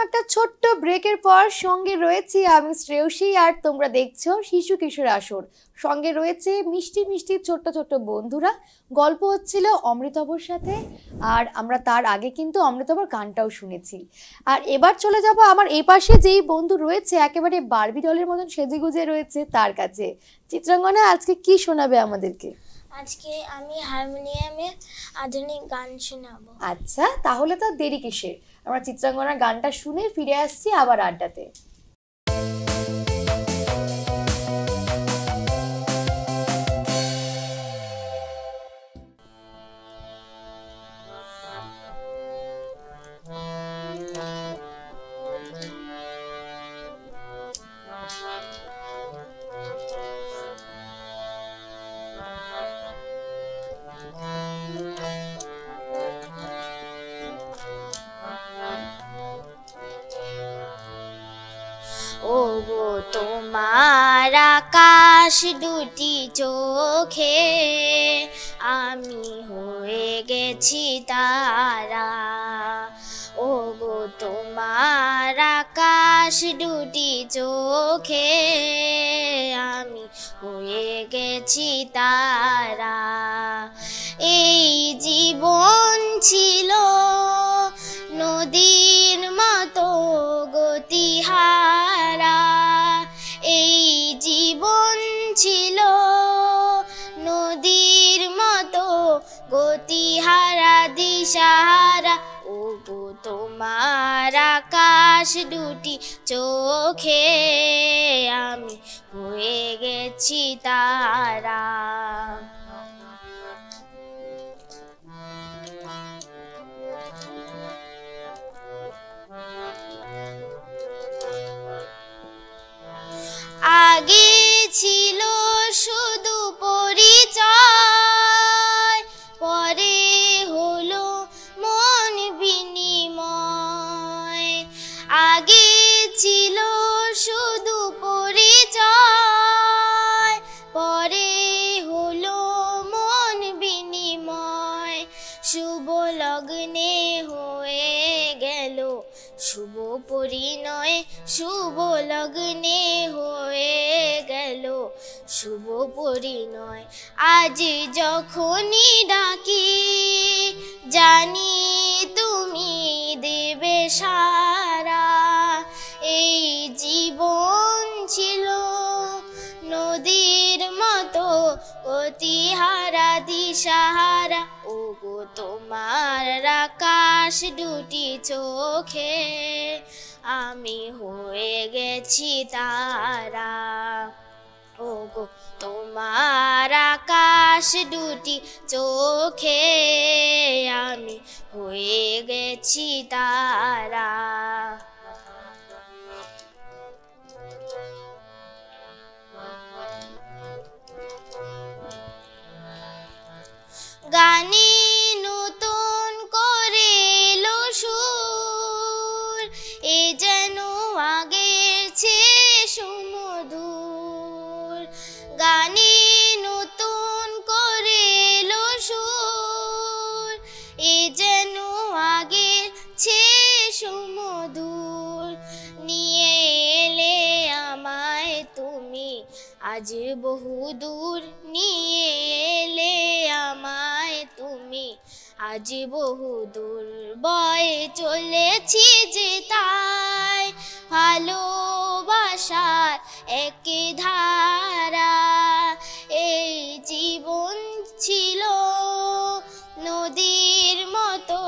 একটা ছোট্ট ব্রেকের পর সঙ্গে রয়েছি আমি শ্রেয়সী আর তোমরা দেখছো শিশু কিশোর আসর। সঙ্গে রয়েছে মিষ্টি মিষ্টি ছোট্ট ছোট্ট বন্ধুরা। গল্প হচ্ছিল অমৃতভর সাথে, আর আমরা তার আগে কিন্তু অমৃতভর গানটাও শুনেছি। আর এবার চলে যাব আমার এই পাশে যেই বন্ধু রয়েছে একেবারে বারবি ডলের মতন সেজেগুজে রয়েছে তার কাছে। চিত্রাঙ্গনা আজকে কি শোনাবে আমাদেরকে? আজকে আমি হারমোনিয়ামে আধুনিক গান শোনাবো। আচ্ছা, তাহলে তো দেরি কিসের, আমরা চিত্রাঙ্গনার গানটা শুনে ফিরে আসছি আবার আড্ডাতে। ওগো তোমার আকাশ দুটি চোখে আমি হয়ে গেছি তারা। ওগো তোমার আকাশ দুটি চোখে আমি হয়ে গেছি তারা। এই জীবন ছিল নদীর মতো গতিহারা, এই জীবন ছিল নদীর মতো গতিহারা দিশাহারা। ওগো তোমার আকাশ দুটি চোখে আমি হয়ে গেছি তারা। আগে ছিল শুধু পরিচয়, পরে হলো মন বিনিময়। আগে ছিল শুধু পরিচয়, পরে হলো মন বিনিময়। শুভ লগ্নে হয়ে গেল শুভ পরিণয়, শুভ লগ্নে হয়ে গেল শুভ পরিণয়। আজ যখনই ডাকি জানি তুমি দেবে সারা। এই জীবন ছিল নদীর মতো গতিহারা দিশাহারা। ওগো তোমার আকাশ দুটি চোখে আমি হয়ে গেছি তারা। ওগো তোমার আকাশ দুটি চোখে আমি হয়ে গেছি তারা। গানে নতুন করে এলো সুর, এ যেন আগের চেয়ে সুমধুর। গানে নতুন করে এলো সুর, এ যেন আগের চেয়ে সুমধুর। নিয়ে এলে আমায় তুমি আজ বহুদূর, নিয়ে এলে আমায় তুমি আজ বহুদূর। বয়ে চলেছি যে তাই ভালোবাসার এক ধারা। এই জীবন ছিল নদীর মতো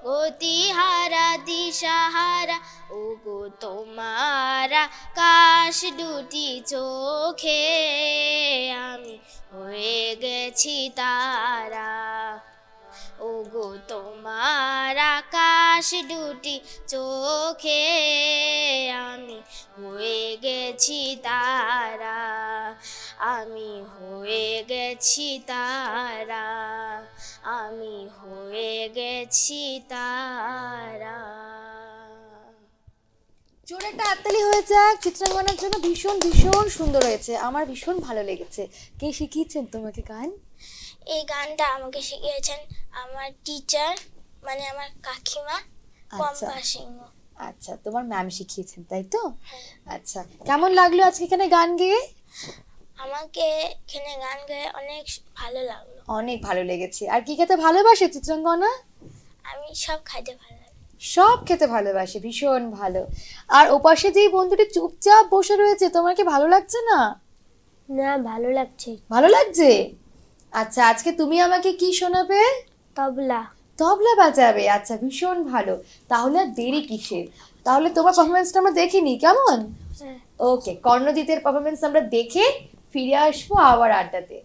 গতিহারা দিশাহারা। ওগো তোমার আকাশ দুটি চোখে আমি হয়ে গেছি তারা। ওগো তোমার আকাশ দুটি চোখে আমি হয়ে গেছি তারা। আমি হয়ে গেছি তারা, আমি হয়ে গেছি তারা। জোরে একটা হাততালি হয়ে যাক চিত্রাঙ্গনার জন্য। ভীষণ ভীষণ সুন্দর হয়েছে, আমার ভীষণ ভালো লেগেছে। কে শিখিয়েছেন তোমাকে গান? এই গানটা আমাকে শিখিয়েছেন আমার টিচার, মানে আমার কাকিমা পম্পা সিংহ। আচ্ছা, তোমার ম্যাম শিখিয়েছেন তাই তো? আচ্ছা, কেমন লাগলো আজকে এখানে গান গেয়ে? আমাকে এখানে গান গেয়ে অনেক ভালো লাগলো। অনেক ভালো লেগেছে। আর কি খেতে ভালোবাসে চিত্রাঙ্গনা? আমি সব খাইতে ভালো লাগে। সব খেতে ভালোবাসে, ভীষণ ভালো। আর ওপাশে যেই বন্ধুটি চুপচাপ বসে রয়েছে, তোমার কি ভালো লাগছে না? না, ভালো লাগছে। ভালো লাগছে। আচ্ছা, আজকে তুমি আমাকে কি শোনাবে? তবলা। তবলা বাজাবে। আচ্ছা, ভীষণ ভালো। তাহলে আর দেরি কিসের? তাহলে তোমার পারফরমেন্সটা আমরা দেখিনি, কেমন? ওকে, কর্ণজিতের পারফরমেন্স আমরা দেখে ফিরে আসবো আবার আড্ডাতে।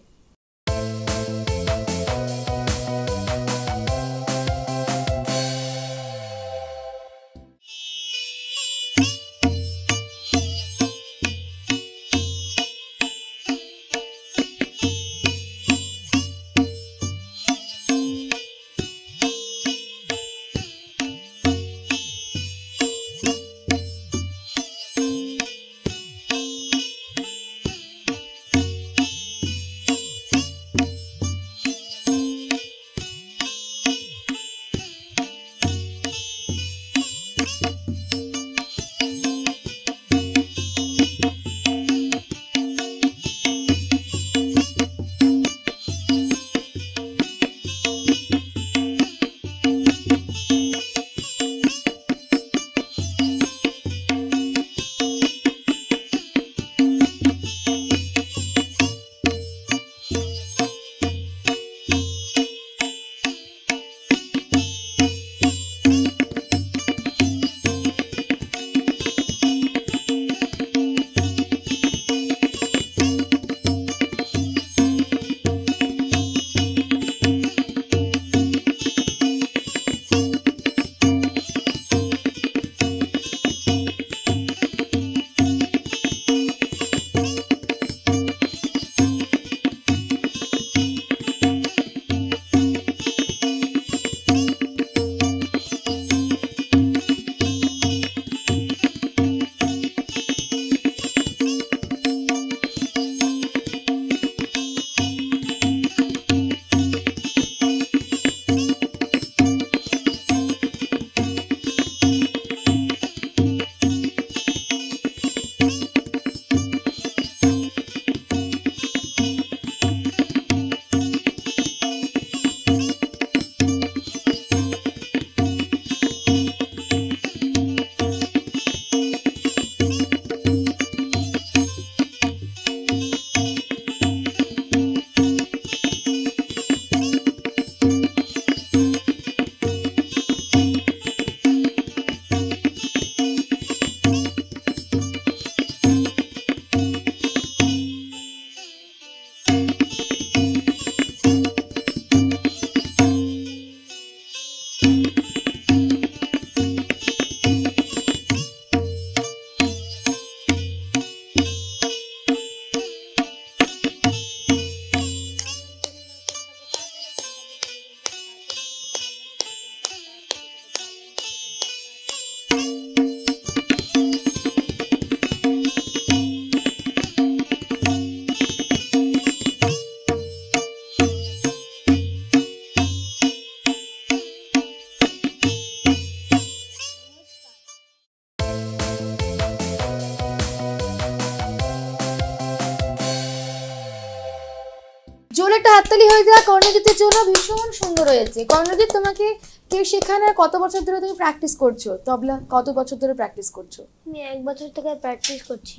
জোরে একটা হাততালি হয়ে যাক কর্ণজিতের জন্য, ভীষণ সুন্দর হয়েছে। কর্ণজিৎ, তোমাকে কে শেখানো আর কত বছর ধরে তুমি প্র্যাকটিস করছো তবলা? কত বছর ধরে প্র্যাকটিস করছো? আমি 1 বছর থেকে প্র্যাকটিস করছি।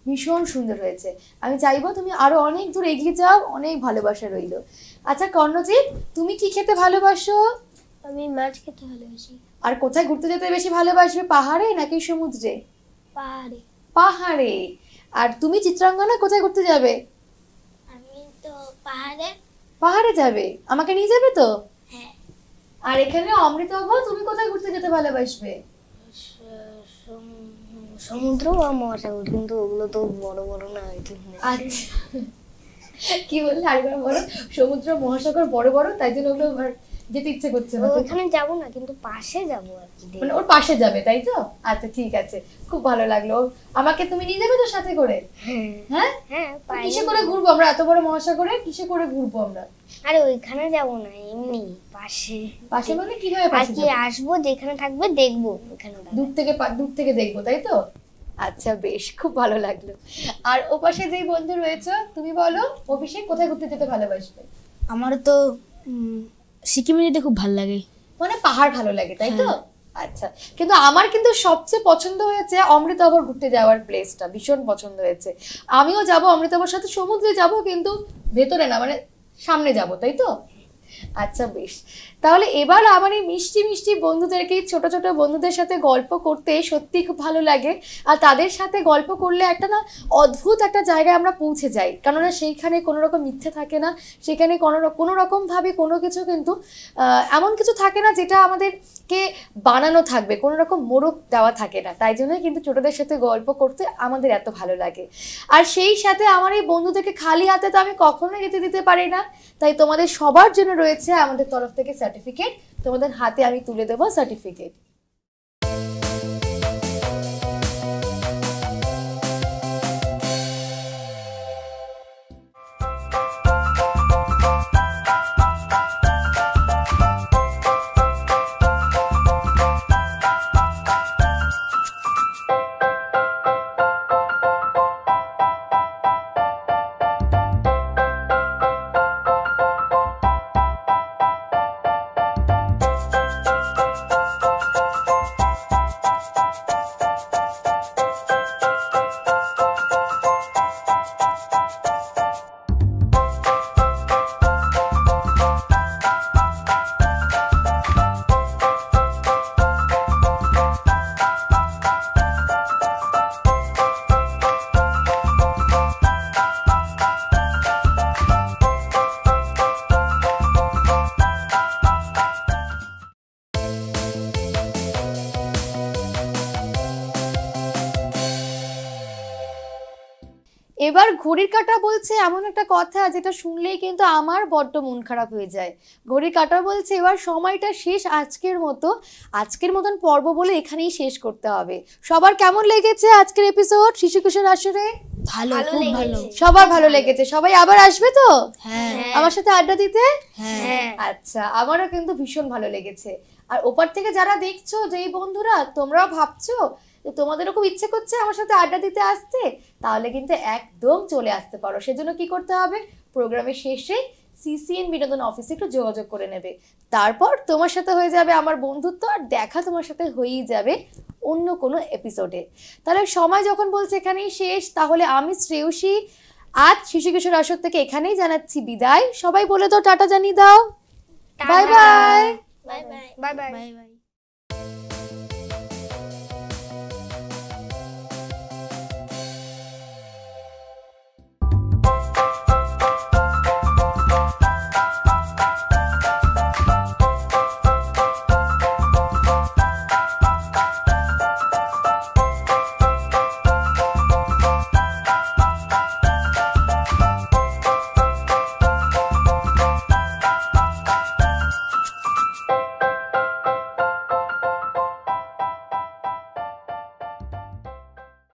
ভীষণ সুন্দর হয়েছে। আমি চাইবো তুমি আরো অনেক দূর এগিয়ে যাও, অনেক ভালোবাসা রইলো। আচ্ছা কর্ণজিৎ, তুমি কি খেতে ভালোবাসো? আমি মাছ খেতে ভালোবাসি। আর কোথায় ঘুরতে যেতে বেশি ভালোবাসবে, পাহাড়ে নাকি সমুদ্রে? পাহাড়ে। পাহাড়ে। আর তুমি চিত্রাঙ্গনা কোথায় ঘুরতে যাবে? আমি তো পাহাড়ে। পাহাড়ে যাবে, আমাকে নিয়ে যাবে তো? হ্যাঁ। আর এখানে অমৃতভ, তুমি কোথায় ঘুরতে যেতে ভালোবাসবে? সমুদ্র বা মহাসাগর, কিন্তু ওগুলো তো বড় বড় না। আচ্ছা, কি বললে আরেকবার বলো? সমুদ্র মহাসাগর বড় বড়, তাই জন্য ওগুলো যেতে ইচ্ছে করছে না? ওখানে যাব না, কিন্তু পাশে যাব আর কি। মানে ওর পাশে যাবে, তাই তো? আচ্ছা ঠিক আছে, খুব ভালো লাগলো। আমাকে তুমি নিয়ে যাবে তো সাথে করে? হ্যাঁ হ্যাঁ, কিসে করে ঘুরবো আমরা, এত বড় মহাসাগরে কিসে করে ঘুরবো আমরা? আরে ওইখানে যাব না, এমনি পাশে। পাশে মানে কিভাবে আর পাশে কি যাবো? আসবো, যেখানে থাকবে দেখবো ওখানে দূর থেকে দেখবো, তাই তো? আচ্ছা বেশ, খুব ভালো লাগলো। আর ও পাশে যেই বন্ধু রয়েছে, তুমি বলো অভিষেক কোথায় ঘুরতে যেতে ভালোবাসবে? আমার তো সিকিমে যেতে খুব ভালো লাগে। মানে পাহাড় ভালো লাগে, তাই তো? আচ্ছা, কিন্তু আমার কিন্তু সবচেয়ে পছন্দ হয়েছে অমৃতসর ঘুরতে যাওয়ার প্লেসটা, ভীষণ পছন্দ হয়েছে। আমিও যাব অমৃতসর, সাথে সমুদ্রে যাব, কিন্তু ভেতরে না, মানে সামনে যাব, তাই তো? আচ্ছা বেশ, তাহলে এবার আমার এই মিষ্টি মিষ্টি বন্ধুদেরকে, ছোট ছোট বন্ধুদের সাথে গল্প করতে সত্যি খুব ভালো লাগে। আর তাদের সাথে গল্প করলে একটা না অদ্ভুত একটা জায়গায় আমরা পৌঁছে যাই, কেননা সেইখানে কোনো রকম মিথ্যে থাকে না, সেখানে কোনো রকমভাবে কোনো কিছু কিন্তু এমন কিছু থাকে না যেটা আমাদেরকে বানানো থাকবে, কোনো রকম মোড়ক দেওয়া থাকে না। তাই জন্যই কিন্তু ছোটদের সাথে গল্প করতে আমাদের এত ভালো লাগে। আর সেই সাথে আমার এই বন্ধুদেরকে খালি হাতে তো আমি কখনোই যেতে দিতে পারি না, তাই তোমাদের সবার জন্য রয়েছে আমাদের তরফ থেকে সার্টিফিকেট। তোমাদের হাতে আমি তুলে দেবো সার্টিফিকেট। এবার ঘড়ির কাঁটা বলছে এমন একটা কথা যেটা শুনলেই কিন্তু আমার বড্ড মন খারাপ হয়ে যায়। ঘড়ির কাঁটা বলছে এবার সময়টা শেষ, আজকের মতন পর্ব বলে এখানেই শেষ করতে হবে। সবার কেমন লেগেছে আজকের এপিসোড শিশু কিশোর আসরে? ভালো, খুব ভালো। সবার ভালো লেগেছে? সবাই আবার আসবে তো হ্যাঁ আমার সাথে আড্ডা দিতে? হ্যাঁ। আচ্ছা, আমারও কিন্তু ভীষণ ভালো লেগেছে। আর ওপার থেকে যারা দেখছো, যেই বন্ধুরা তোমরাও ভাবছো যে তোমাদেরও খুব ইচ্ছে করছে আমার সাথে আড্ডা দিতে আসতে, তাহলে কিন্তু একদম চলে আসতে পারো। সেজন্য কি করতে হবে, প্রোগ্রামের শেষে সিসিএন বিনোদন অফিসে একটু যোগাযোগ করে নেবে, তারপর তোমার সাথে হয়ে যাবে আমার বন্ধুত্ব, আর দেখা তোমার সাথে হয়েই যাবে অন্য কোনো এপিসোডে। তাহলে সময় যখন বলছে এখানেই শেষ, তাহলে আমি শ্রেয়সী আজ শিশু কিশোর আসর থেকে এখানেই জানাচ্ছি বিদায়। সবাই বলে দাও, টাটা জানিয়ে দাও, bye bye. Bye bye. Bye bye.